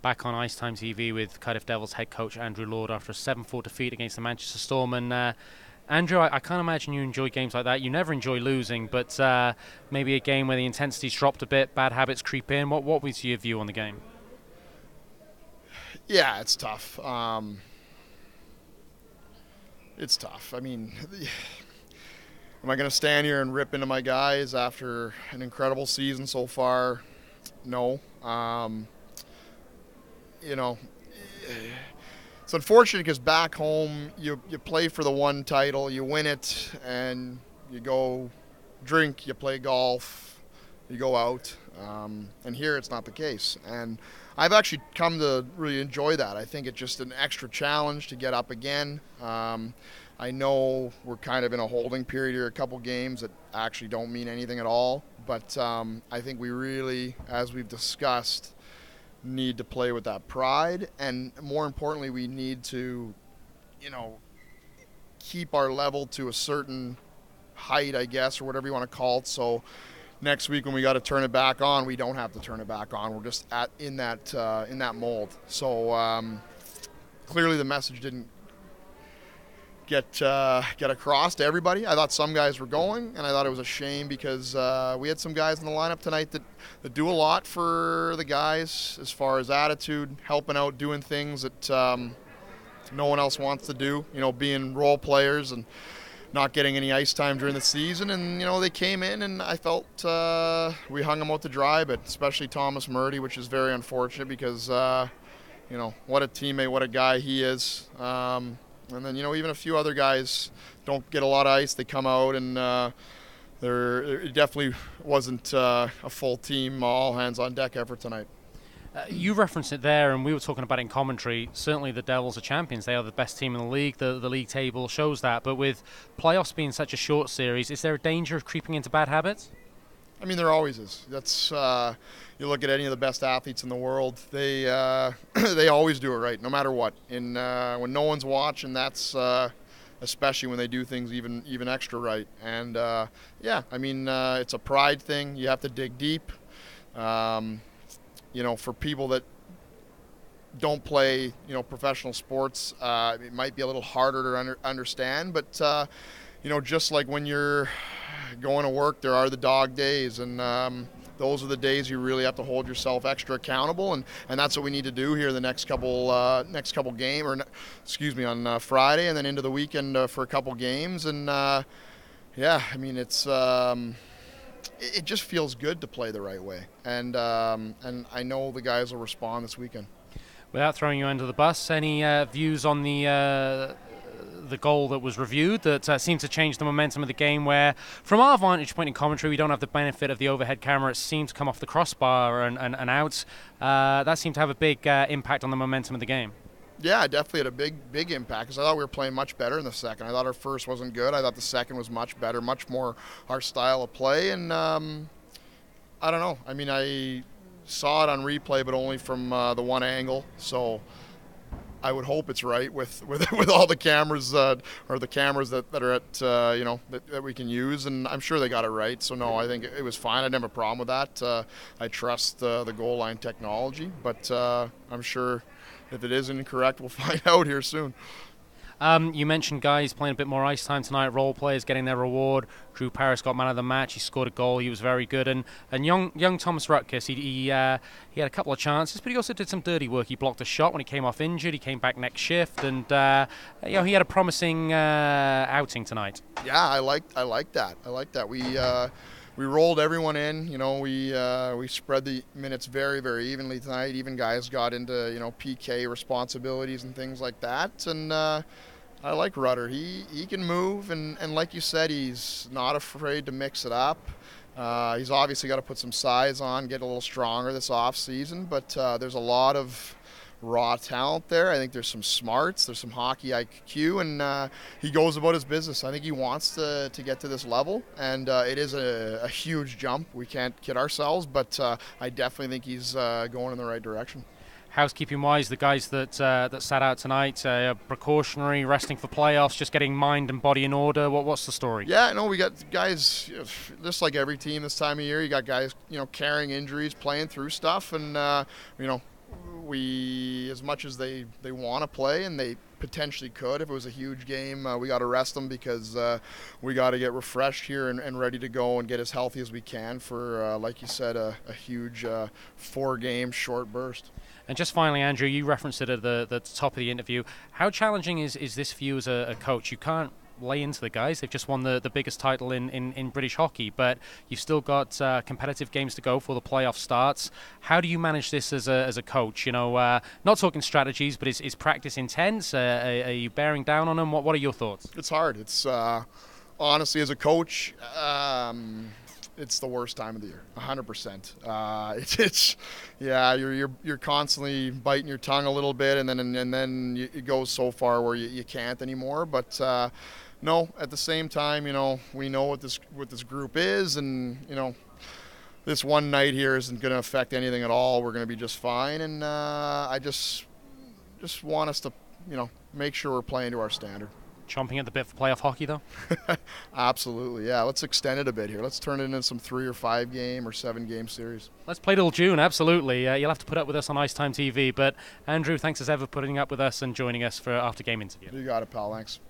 back on IceTime.TV with Cardiff Devils head coach Andrew Lord after a 7-4 defeat against the Manchester Storm. And Andrew, I can't imagine you enjoy games like that. You never enjoy losing, but maybe a game where the intensity's dropped a bit, bad habits creep in. What was your view on the game? Yeah, it's tough. It's tough. I mean, am I going to stand here and rip into my guys after an incredible season so far? No. You know, it's unfortunate because back home you play for the one title, you win it, and you go drink, you play golf, you go out. And here it's not the case. And I've actually come to really enjoy that. I think it's just an extra challenge to get up again. I know we're kind of in a holding period here, a couple games that actually don't mean anything at all. But I think we really, as we've discussed, need to play with that pride. And more importantly, we need to, keep our level to a certain height, I guess, or whatever you want to call it. So next week when we got to turn it back on, we don't have to turn it back on. We're just in that mold. So clearly the message didn't get across to everybody. I thought some guys were going, and I thought it was a shame because we had some guys in the lineup tonight that do a lot for the guys as far as attitude, helping out, doing things that no one else wants to do, being role players and not getting any ice time during the season. And, they came in, and I felt we hung them out to dry, but especially Thomas Murdy, which is very unfortunate because, what a teammate, what a guy he is. And then, even a few other guys don't get a lot of ice. They come out, and it definitely wasn't a full team, all hands on deck effort tonight. You referenced it there, and we were talking about it in commentary. Certainly the Devils are champions. They are the best team in the league. The league table shows that. But with playoffs being such a short series, is there a danger of creeping into bad habits? I mean, there always is. That's you look at any of the best athletes in the world; they they always do it right, no matter what. And when no one's watching, that's especially when they do things even extra right. And it's a pride thing. You have to dig deep. For people that don't play, professional sports, it might be a little harder to understand. But just like when you're going to work, there are the dog days, and those are the days you really have to hold yourself extra accountable, and that's what we need to do here the next couple game, on Friday, and then into the weekend for a couple games. And it's it just feels good to play the right way, and I know the guys will respond this weekend. Without throwing you under the bus, any views on the goal that was reviewed that seemed to change the momentum of the game, where from our vantage point in commentary we don't have the benefit of the overhead camera? It seemed to come off the crossbar and out. That seemed to have a big impact on the momentum of the game. Yeah, definitely had a big impact because I thought we were playing much better in the second. I thought our first wasn't good. I thought the second was much better, much more our style of play. And I don't know. I mean, I saw it on replay, but only from the one angle. So I would hope it's right with all the cameras or the cameras that are at that we can use, and I'm sure they got it right. So no, I think it was fine. I didn't have a problem with that. I trust the goal line technology, but I'm sure if it is incorrect, we'll find out here soon. You mentioned guys playing a bit more ice time tonight, role players getting their reward. Drew Paris got man of the match. He scored a goal. He was very good. And young Thomas Rutkus, he had a couple of chances, but he also did some dirty work. He blocked a shot when he came off injured. He came back next shift, and he had a promising outing tonight. Yeah, I like that. We rolled everyone in. We spread the minutes very, very evenly tonight. Even guys got into PK responsibilities and things like that. And I like Rutter. He can move, and like you said, he's not afraid to mix it up. He's obviously got to put some size on, get a little stronger this off season. But there's a lot of raw talent there. I think there's some smarts, there's some hockey IQ, and he goes about his business. I think he wants to get to this level, and it is a huge jump. We can't kid ourselves, but I definitely think he's going in the right direction. Housekeeping-wise, the guys that sat out tonight, precautionary, resting for playoffs, just getting mind and body in order. What's the story? Yeah, no, we got guys, just like every team this time of year, you got guys, carrying injuries, playing through stuff, and, as much as they want to play, and they potentially could if it was a huge game, we got to rest them because we got to get refreshed here and ready to go and get as healthy as we can for, like you said, a huge 4-game short burst. And just finally, Andrew, you referenced it at the top of the interview. How challenging is this for you as a coach? You can't lay into the guys. They've just won the biggest title in British hockey, but you've still got competitive games to go before the playoff starts. How do you manage this as a coach? Not talking strategies, but is practice intense? Are you bearing down on them? What are your thoughts? It's hard. It's honestly, as a coach, it's the worst time of the year, 100%. You're constantly biting your tongue a little bit, and then it goes so far where you can't anymore. But no, at the same time, we know what this group is, and this one night here isn't going to affect anything at all. We're going to be just fine, and I just want us to make sure we're playing to our standard. Chomping at the bit for playoff hockey, though? Absolutely, yeah. Let's extend it a bit here. Let's turn it into some 3 or 5 game or 7 game series. Let's play till June, absolutely. You'll have to put up with us on IceTime.TV. But Andrew, thanks as ever for putting up with us and joining us for our after-game interview. You got it, pal. Thanks.